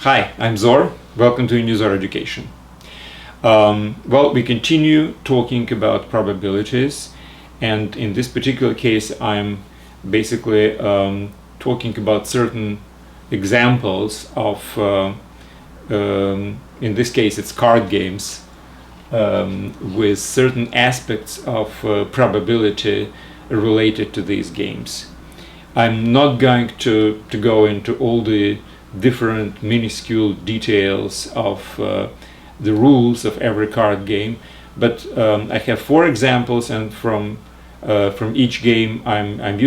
Hi, I'm Zor. Welcome to Unizor Education. Well, we continue talking about probabilities, and in this particular case I'm basically talking about certain examples of, in this case it's card games, with certain aspects of probability related to these games. I'm not going to go into all the different minuscule details of the rules of every card game, but I have 4 examples, and from each game I'm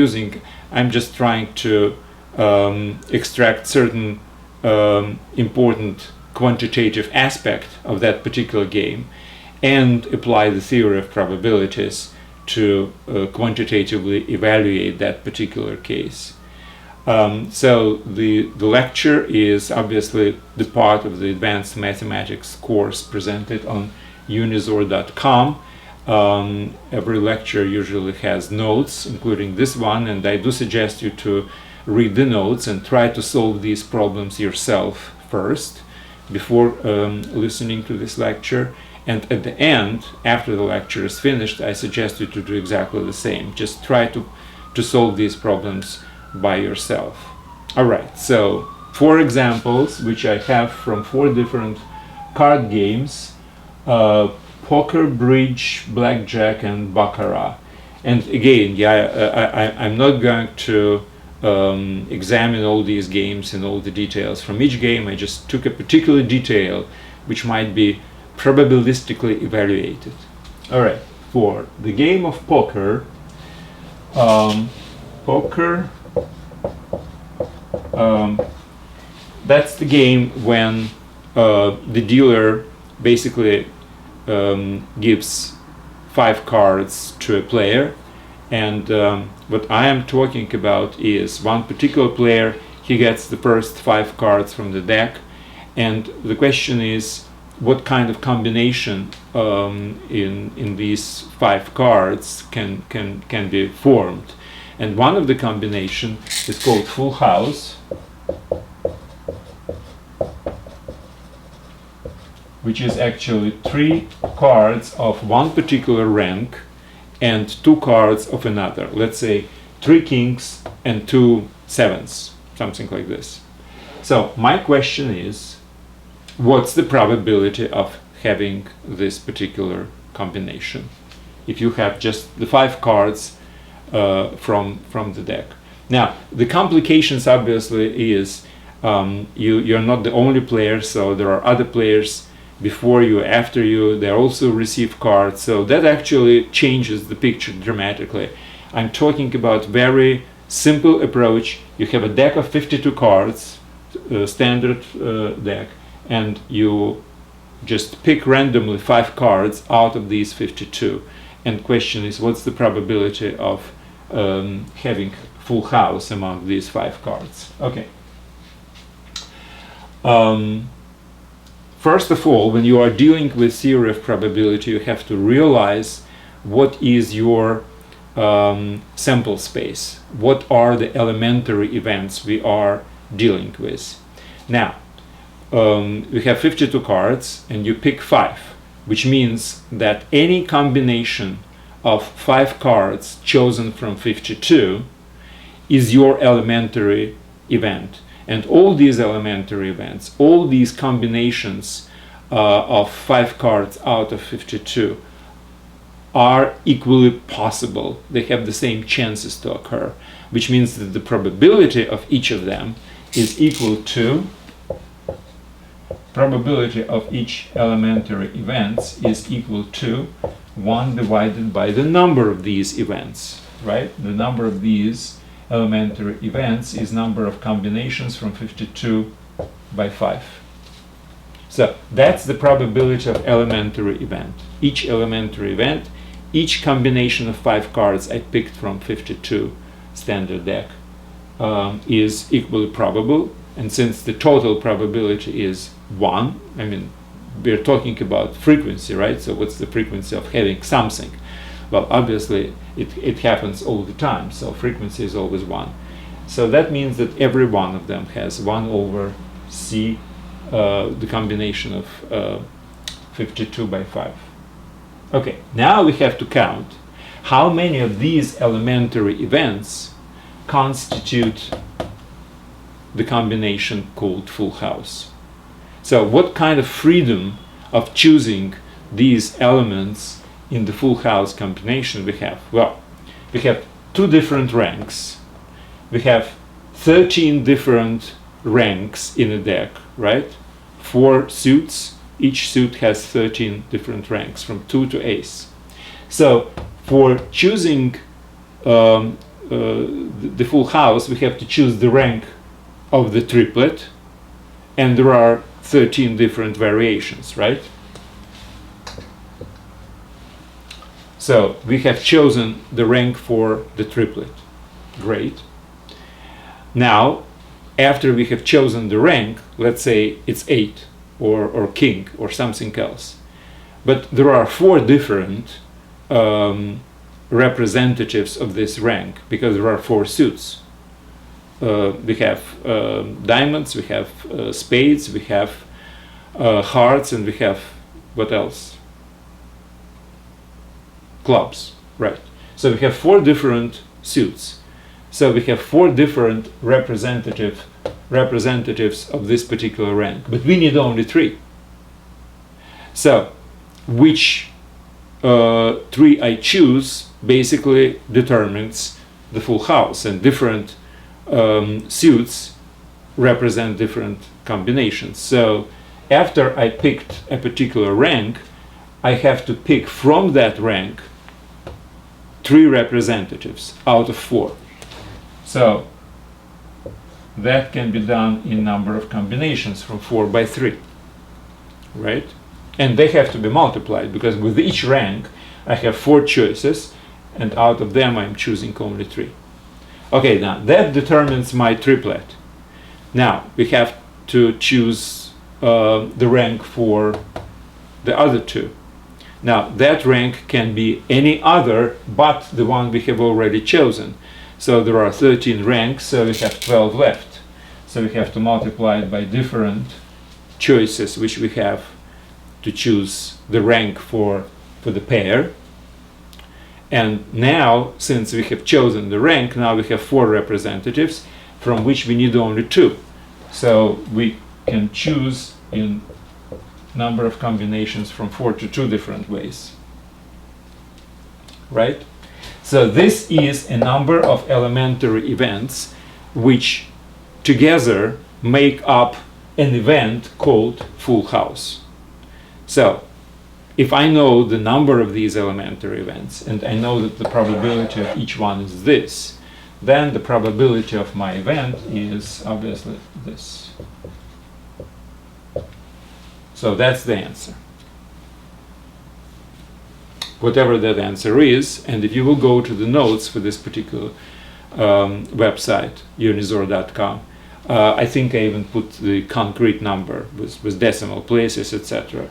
just trying to extract certain important quantitative aspect of that particular game and apply the theory of probabilities to quantitatively evaluate that particular case. So the lecture is obviously the part of the advanced mathematics course presented on unizor.com. Every lecture usually has notes, including this one, and I do suggest you to read the notes and try to solve these problems yourself first before listening to this lecture. And at the end, after the lecture is finished, I suggest you to do exactly the same. Just try to solve these problems by yourself. Alright, so 4 examples which I have from 4 different card games: poker, bridge, blackjack, and baccarat. And again, I'm not going to examine all these games and all the details from each game. I just took a particular detail which might be probabilistically evaluated. Alright, for the game of poker, that's the game when the dealer basically gives 5 cards to a player, and what I am talking about is one particular player. He gets the first 5 cards from the deck, and the question is what kind of combination in these 5 cards can be formed. And one of the combination is called full house, which is actually 3 cards of one particular rank and 2 cards of another. Let's say 3 kings and 2 sevens, something like this. So my question is, what's the probability of having this particular combination if you have just the 5 cards from the deck? Now, the complications obviously is you're not the only player, so there are other players before you, after you, they also receive cards, so that actually changes the picture dramatically. I'm talking about very simple approach. You have a deck of 52 cards, standard deck, and you just pick randomly 5 cards out of these 52, and question is what's the probability of having full house among these 5 cards. Okay. First of all, when you are dealing with theory of probability, you have to realize what is your sample space. What are the elementary events we are dealing with? Now, we have 52 cards and you pick 5, which means that any combination of 5 cards chosen from 52 is your elementary event. And all these elementary events, all these combinations of 5 cards out of 52 are equally possible. They have the same chances to occur, which means that the probability of each of them is equal to probability of each elementary events is equal to 1 divided by the number of these events, right? The number of these elementary events is number of combinations from 52 by 5. So that's the probability of elementary event. Each elementary event, each combination of 5 cards I picked from 52 standard deck is equally probable, and since the total probability is 1, I mean we're talking about frequency, right? So what's the frequency of having something? Well, obviously it happens all the time, so frequency is always 1. So that means that every one of them has 1 over c the combination of 52 by 5. Okay, now we have to count how many of these elementary events constitute the combination called full house. So what kind of freedom of choosing these elements in the full house combination we have? Well, we have 2 different ranks. We have 13 different ranks in a deck, right? 4 suits. Each suit has 13 different ranks from 2 to ace. So for choosing the full house, we have to choose the rank of the triplet, and there are 13 different variations, right? So we have chosen the rank for the triplet. Great. Now, after we have chosen the rank, let's say it's 8 or king or something else, but there are 4 different representatives of this rank, because there are 4 suits. We have diamonds, we have spades, we have hearts, and we have, what else? Clubs, right? So we have 4 different suits. So we have 4 different representatives of this particular rank, but we need only 3. So which 3 I choose basically determines the full house, and different suits represent different combinations. So after I picked a particular rank, I have to pick from that rank 3 representatives out of 4. So that can be done in number of combinations from 4 by 3, right? And they have to be multiplied, because with each rank I have 4 choices, and out of them I'm choosing only 3. Okay, now that determines my triplet. Now we have to choose the rank for the other 2. Now that rank can be any other but the one we have already chosen. So there are 13 ranks, so we have 12 left. So we have to multiply it by different choices which we have to choose the rank for the pair. And now, since we have chosen the rank, now we have 4 representatives, from which we need only 2. So we can choose in number of combinations from 4 to 2 different ways, right? So this is a number of elementary events which together make up an event called full house. So if I know the number of these elementary events, and I know that the probability of each one is this, then the probability of my event is obviously this. So that's the answer. Whatever that answer is, and if you will go to the notes for this particular website, unizor.com, I think I even put the concrete number with decimal places, etc.,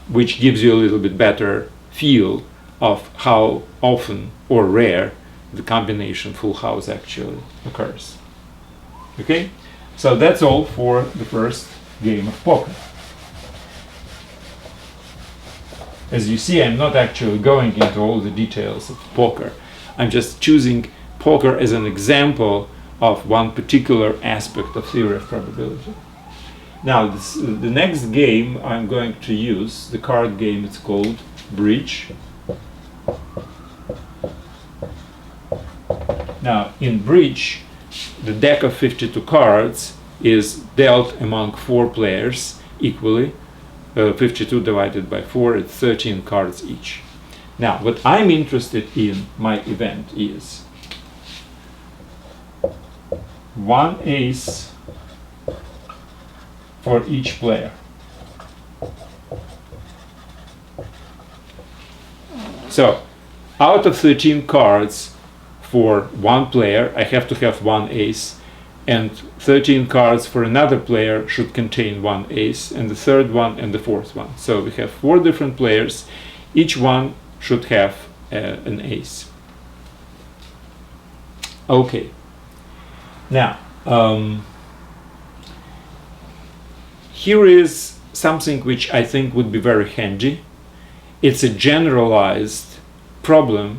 which gives you a little bit better feel of how often or rare the combination full house actually occurs. Okay, so that's all for the first game of poker. As you see, I'm not actually going into all the details of poker. I'm just choosing poker as an example of one particular aspect of theory of probability. Now, the next game I'm going to use, the card game, it's called Bridge. Now, in Bridge, the deck of 52 cards is dealt among 4 players equally. 52 divided by 4, it's 13 cards each. Now, what I'm interested in my event is 1 ace for each player. So, out of 13 cards for 1 player, I have to have 1 ace, and 13 cards for another player should contain 1 ace, and the third one and the fourth one. So we have 4 different players, each one should have an ace. Okay. Now, here is something which I think would be very handy. It's a generalized problem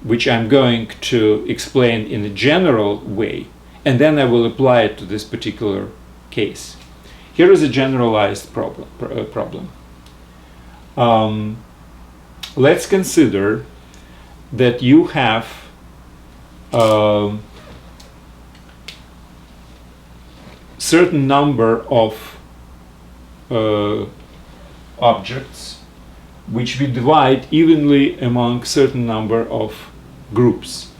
which I'm going to explain in a general way, and then I will apply it to this particular case. Here is a generalized problem. Let's consider that you have certain number of objects which we divide evenly among certain number of groups.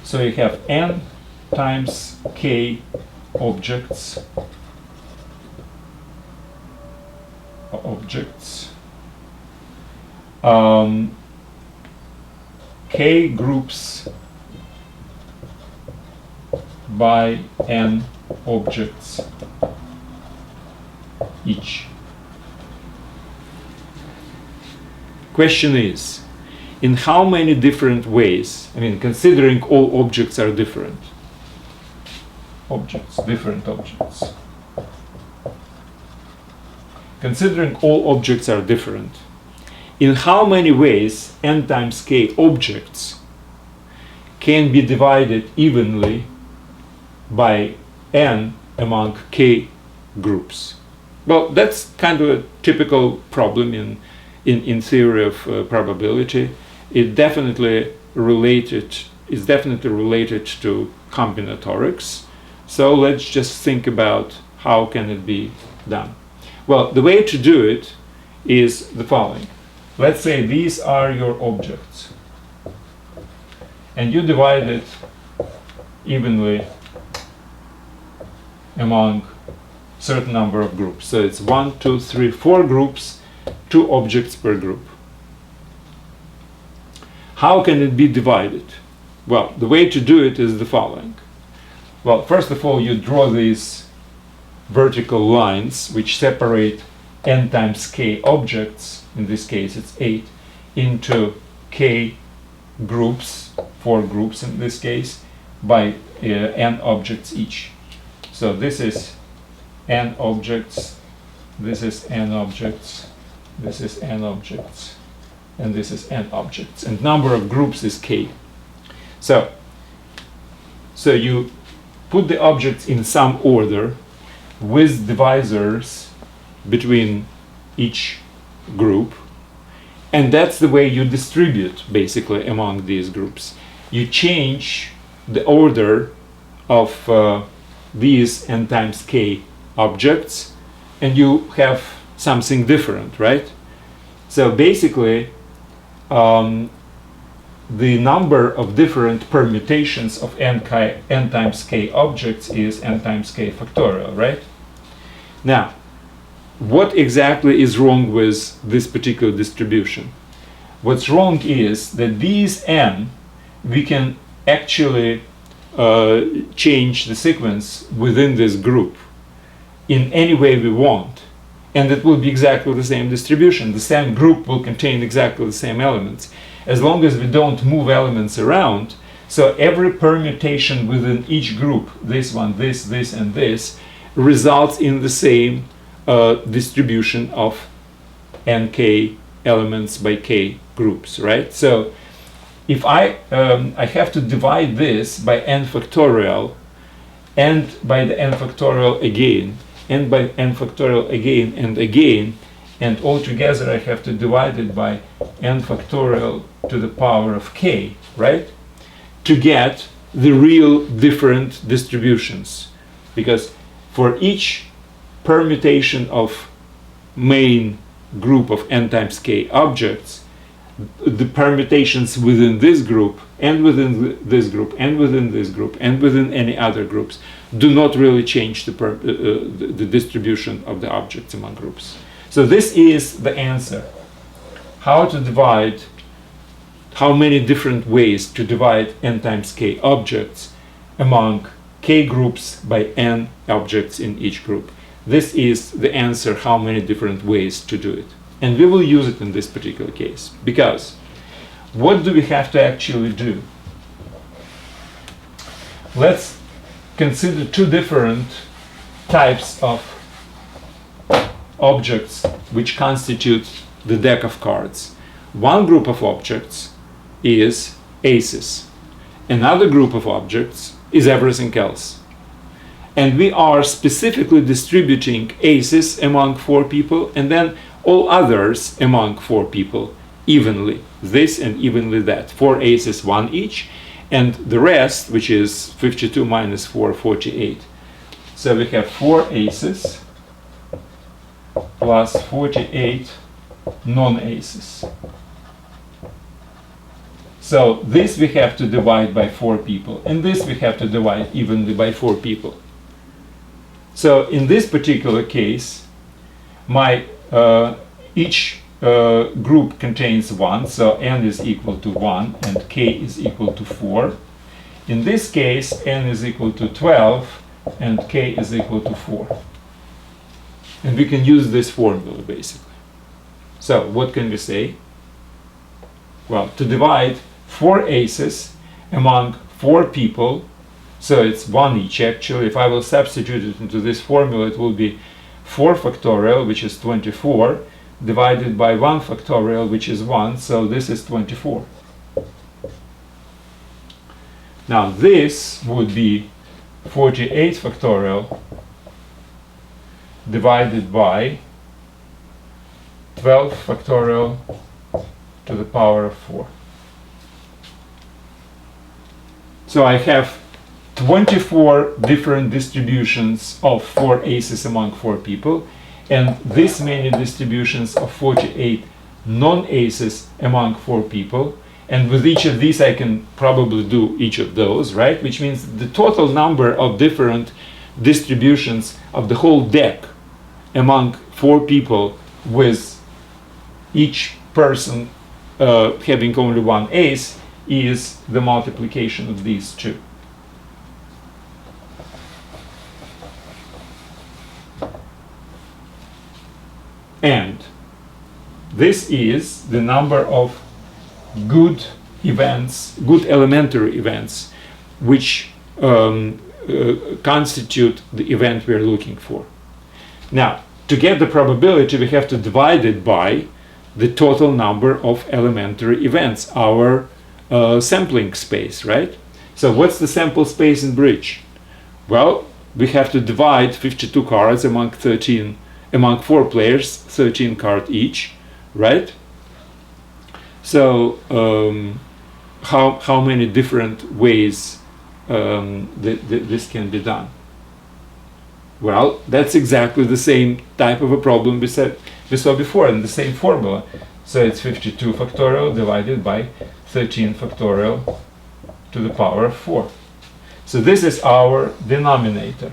So you have n times k objects k groups by n objects each. Question is, in how many different ways, I mean, considering all objects are different, different objects. Considering all objects are different, in how many ways n times k objects can be divided evenly by n among k groups? Well, that's kind of a typical problem in theory of probability. It definitely is definitely related to combinatorics. So let's just think about how can it be done. Well, the way to do it is the following. Let's say these are your objects, and you divide it evenly among certain number of groups. So it's 1, 2, 3, 4 groups, 2 objects per group. How can it be divided? Well, the way to do it is the following. Well, first of all, you draw these vertical lines which separate n times k objects, in this case it's 8, into k groups, 4 groups in this case, by n objects each. So this is n objects, this is n objects, this is n objects, and this is n objects, and number of groups is k. So you put the objects in some order with divisors between each group, and that's the way you distribute basically among these groups. You change the order of these n times k objects, and you have something different, right? So basically the number of different permutations of n times k objects is n times k factorial, right? Now, what exactly is wrong with this particular distribution? What's wrong is that these n, we can actually change the sequence within this group in any way we want, and it will be exactly the same distribution. The same group will contain exactly the same elements, as long as we don't move elements around. So every permutation within each group, this one, this, and this, results in the same distribution of nk elements by k groups, right? So if I have to divide this by n factorial, and by the n factorial again, and by n factorial again and again, and altogether I have to divide it by n factorial to the power of k, right? To get the real different distributions. Because for each permutation of main group of n times k objects, the permutations within this group, and within this group, and within this group, and within any other groups do not really change the distribution of the objects among groups. So this is the answer. How to divide, how many different ways to divide n times k objects among k groups by n objects in each group. This is the answer, how many different ways to do it. And we will use it in this particular case. Because what do we have to actually do? Let's consider two different types of objects which constitute the deck of cards. One group of objects is aces. Another group of objects is everything else. And we are specifically distributing aces among 4 people and then all others among 4 people evenly. This and evenly that. 4 aces, 1 each. And the rest, which is 52 minus 4, 48. So we have 4 aces plus 48 non-aces. So this we have to divide by 4 people, and this we have to divide evenly by 4 people. So in this particular case, my each group contains 1, so n is equal to 1 and k is equal to 4. In this case, n is equal to 12 and k is equal to 4. And we can use this formula basically. So what can we say? Well, to divide 4 aces among 4 people, so it's 1 each actually. If I will substitute it into this formula, it will be 4 factorial, which is 24, divided by 1 factorial, which is 1, so this is 24. Now this would be 48 factorial divided by 12 factorial to the power of 4. So I have 24 different distributions of 4 aces among 4 people, and this many distributions of 48 non-aces among 4 people. And with each of these I can probably do each of those, right? Which means the total number of different distributions of the whole deck among 4 people, with each person having only 1 ace, is the multiplication of these two. And this is the number of good events, good elementary events, which constitute the event we are looking for. Now, to get the probability, we have to divide it by the total number of elementary events, our sampling space, right? So what's the sample space in bridge? Well, we have to divide 52 cards among 4 players, 13 cards each, right? So how many different ways this can be done? Well, that's exactly the same type of a problem we saw before in the same formula. So it's 52 factorial divided by 13 factorial to the power of 4. So this is our denominator.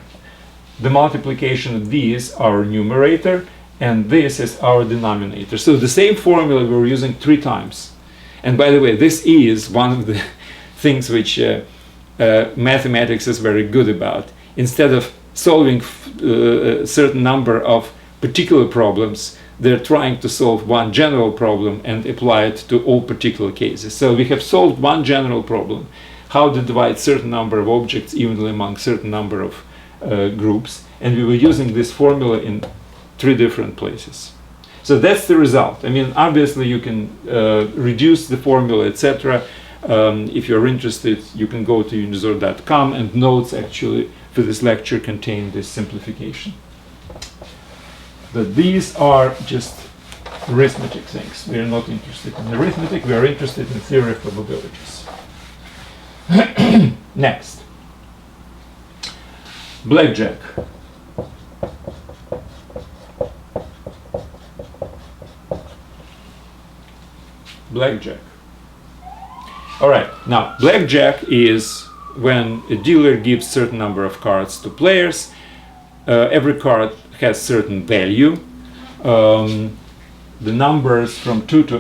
The multiplication of these our numerator, and this is our denominator. So the same formula we're using 3 times. And by the way, this is one of the things which mathematics is very good about. Instead of solving a certain number of particular problems, they're trying to solve one general problem and apply it to all particular cases. So we have solved one general problem, how to divide certain number of objects evenly among certain number of groups, and we were using this formula in 3 different places. So that's the result. I mean, obviously you can reduce the formula, etc. If you're interested, you can go to unizor.com, and notes actually for this lecture contain this simplification. But these are just arithmetic things. We are not interested in arithmetic, we are interested in theory of probabilities. Next. Blackjack. Blackjack. All right, now blackjack is when a dealer gives certain number of cards to players. Every card has certain value. The numbers from 2 to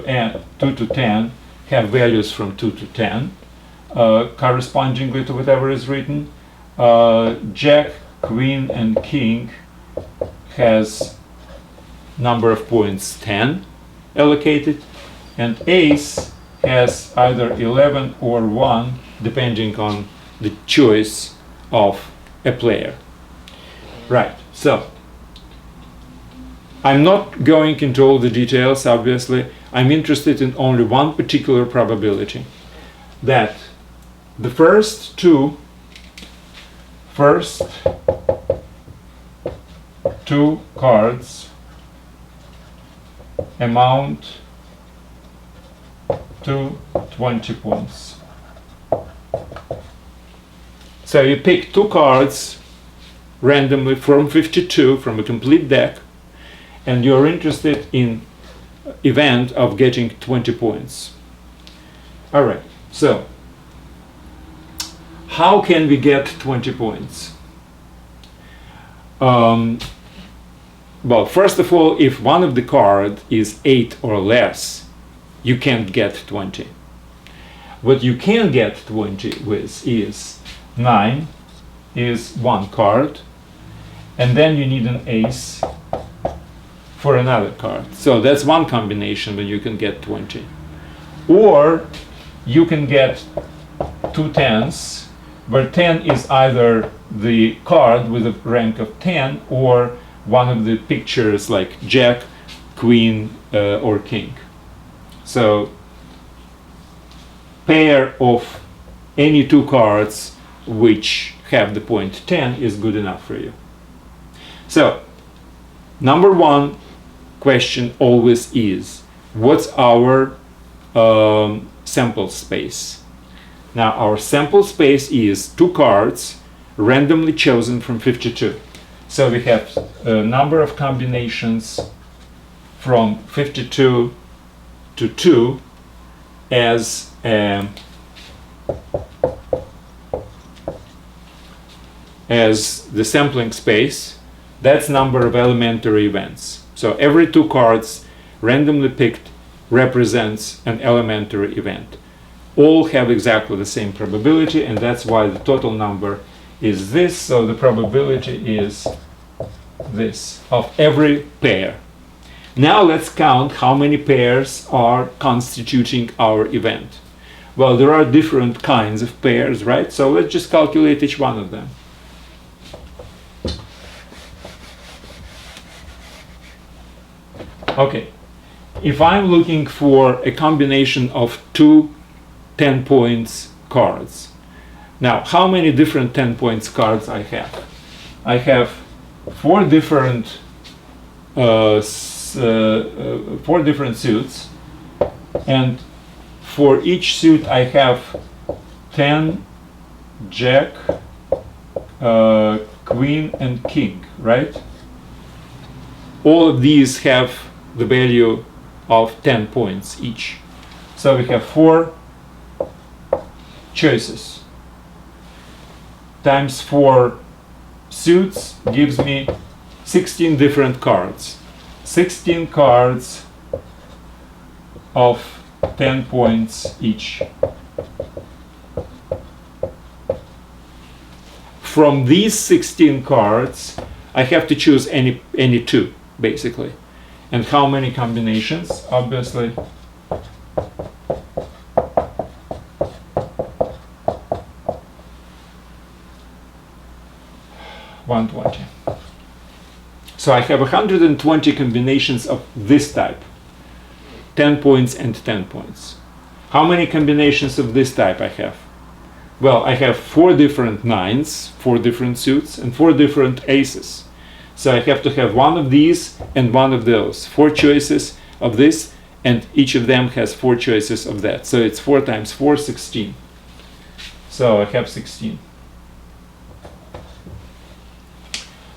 10 have values from 2 to 10, correspondingly to whatever is written. Jack, Queen, and King has number of points 10 allocated, and Ace has either 11 or 1, depending on the choice of a player. Right, so I'm not going into all the details, obviously. I'm interested in only one particular probability, that the first two cards amount to 20 points. So you pick two cards randomly from 52, from a complete deck, and you're interested in event of getting 20 points. All right, so how can we get 20 points? Well, first of all, if one of the card is 8 or less, you can't get 20. What you can get 20 with is 9 is one card, and then you need an ace for another card. So that's one combination where you can get 20. Or you can get 2 tens, where 10 is either the card with a rank of 10 or one of the pictures like Jack, Queen, or King. So pair of any two cards which have the point 10 is good enough for you. So number one question always is, what's our sample space? Now our sample space is two cards randomly chosen from 52. So we have a number of combinations from 52 to 2 as the sampling space. That's number of elementary events. So every two cards randomly picked represents an elementary event. All have exactly the same probability, and that's why the total number is this. So the probability is this of every pair. Now let's count how many pairs are constituting our event. Well, there are different kinds of pairs, right? So let's just calculate each one of them. Okay, if I'm looking for a combination of two 10 points cards, now how many different 10 points cards I have? I have four different suits, and for each suit I have 10, Jack, Queen, and King, right? All of these have the value of 10 points each. So we have 4 choices times 4 suits gives me 16 different cards. 16 cards of 10 points each. From these 16 cards, I have to choose any two, basically. And how many combinations? Obviously, $120. So I have 120 combinations of this type, 10 points and 10 points. How many combinations of this type I have? Well, I have 4 different 9s, 4 different suits, and 4 different aces. So I have to have one of these and one of those. 4 choices of this, and each of them has 4 choices of that. So it's 4 times 4, 16. So I have 16.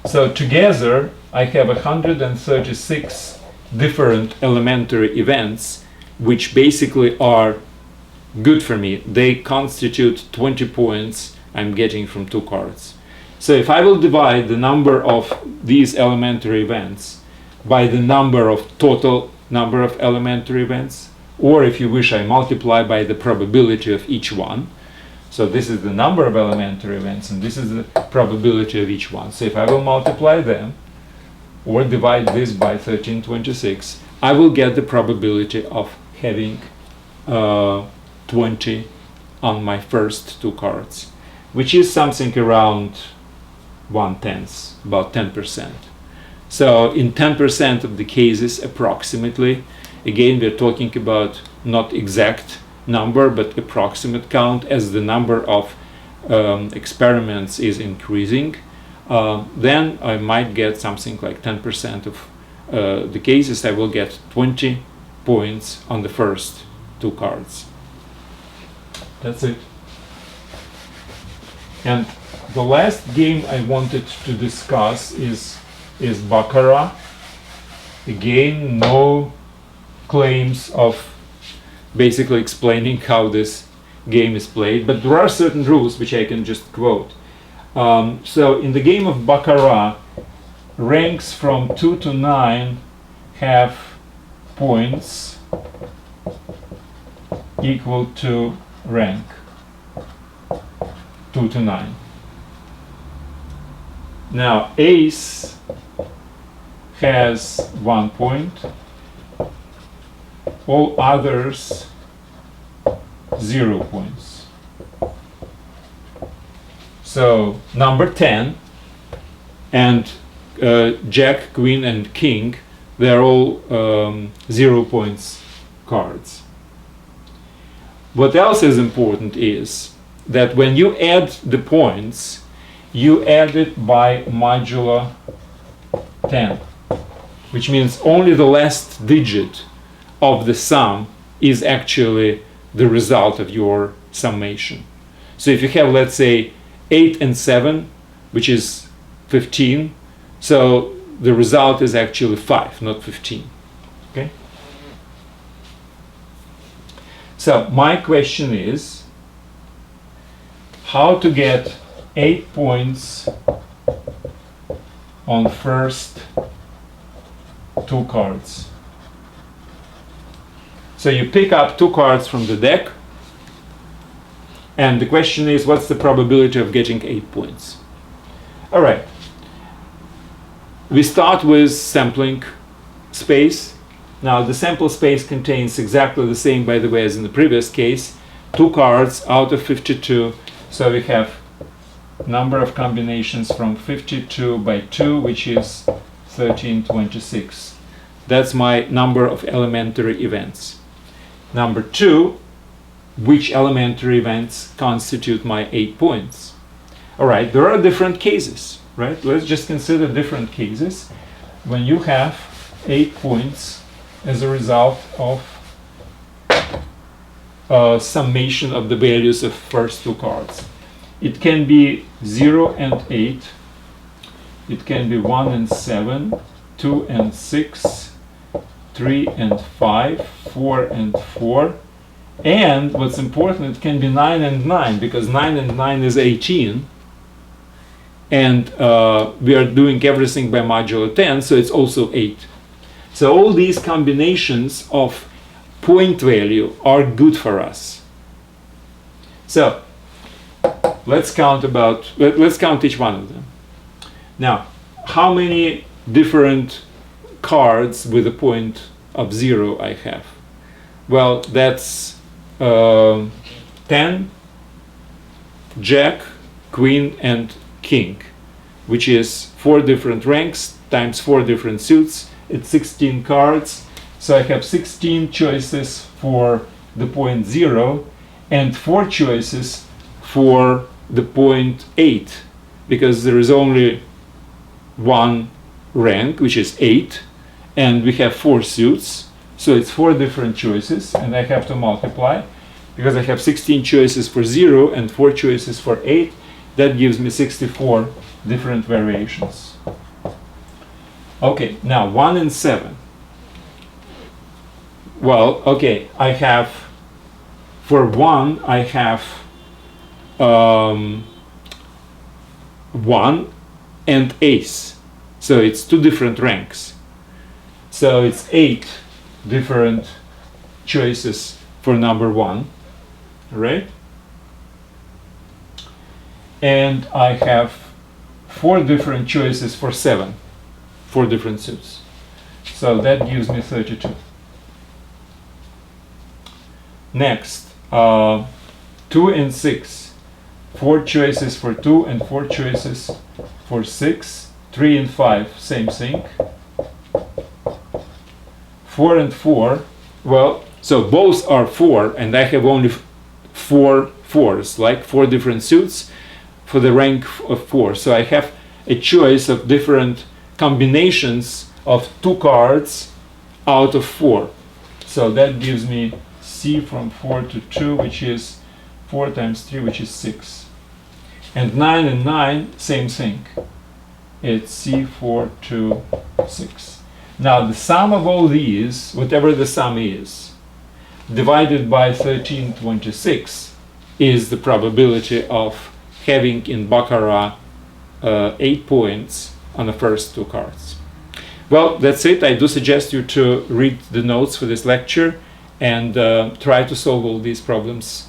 So together I have 136 different elementary events, which basically are good for me. They constitute 20 points I'm getting from 2 cards. So if I will divide the number of these elementary events by the total number of elementary events, or if you wish, I multiply by the probability of each one. So this is the number of elementary events, and this is the probability of each one. So if I will multiply them, or divide this by 1326, I will get the probability of having 20 on my first 2 cards, which is something around 1/10, about 10%. So in 10% of the cases, approximately, again, we're talking about not exact number, but approximate count, as the number of experiments is increasing, then I might get something like 10% of the cases. I will get 20 points on the first 2 cards. That's it. And the last game I wanted to discuss is Baccarat. Again, no claims of basically explaining how this game is played, but there are certain rules which I can just quote. So in the game of Baccarat, ranks from 2 to 9 have points equal to rank 2 to 9. Now ace has 1 point, all others 0 points. So number 10 and Jack, Queen and King, they're all 0 points cards. What else is important is that when you add the points, you add it by modulo 10, which means only the last digit of the sum is actually the result of your summation. So if you have, let's say, 8 and 7, which is 15, so the result is actually 5, not 15. Okay? So my question is how to get 8 points on first 2 cards. So you pick up 2 cards from the deck, and the question is, what's the probability of getting 8 points? All right. We start with sampling space. Now the sample space contains exactly the same, by the way, as in the previous case, 2 cards out of 52. So we have number of combinations from 52 by 2, which is 1326. That's my number of elementary events. Number 2, which elementary events constitute my 8 points? All right, there are different cases, right? Let's just consider different cases when you have 8 points as a result of summation of the values of first 2 cards. It can be 0 and 8, it can be 1 and 7, 2 and 6, 3 and 5, 4 and 4, and what's important, it can be 9 and 9, because 9 and 9 is 18, and we are doing everything by modulo 10, so it's also 8. So all these combinations of point value are good for us. So let's count each one of them. Now, how many different cards with a point of 0 I have? Well, that's 10, Jack, Queen and King, which is 4 different ranks times 4 different suits. It's 16 cards, so I have 16 choices for the point 0 and 4 choices for the point 8, because there is only one rank, which is 8, and we have 4 suits, so it's 4 different choices, and I have to multiply, because I have 16 choices for 0 and 4 choices for 8. That gives me 64 different variations. Okay, now 1 and 7. Well, okay, I have, for 1, I have 1 and ace. So it's 2 different ranks. So it's 8 different choices for number 1, right? And I have 4 different choices for 7, 4 different suits. So that gives me 32. Next, 2 and 6. 4 choices for 2 and 4 choices for 6. 3 and 5, same thing. 4 and 4, well, so both are 4, and I have only 4 fours, like 4 different suits for the rank of 4. So I have a choice of different combinations of 2 cards out of 4. So that gives me C from 4 to 2, which is 4 times 3, which is 6. And 9 and 9, same thing. It's C4 to 6. Now the sum of all these, whatever the sum is, divided by 1326 is the probability of having in Baccarat 8 points on the first 2 cards. Well, that's it. I do suggest you to read the notes for this lecture and try to solve all these problems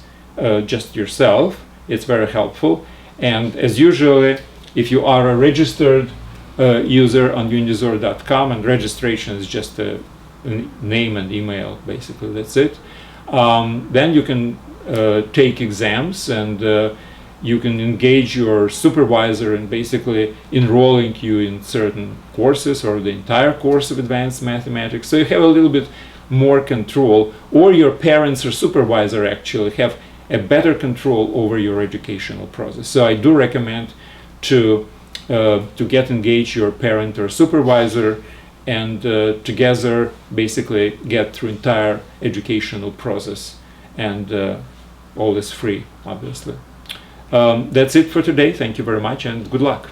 just yourself. It's very helpful. And as usual, if you are a registered user on unizor.com, and registration is just a name and email, basically, that's it, then you can take exams, and you can engage your supervisor in basically enrolling you in certain courses or the entire course of advanced mathematics, so you have a little bit more control, or your parents or supervisor actually have a better control over your educational process. So I do recommend to get engaged your parent or supervisor, and together basically get through entire educational process, and all is free, obviously. That's it for today. Thank you very much, and good luck.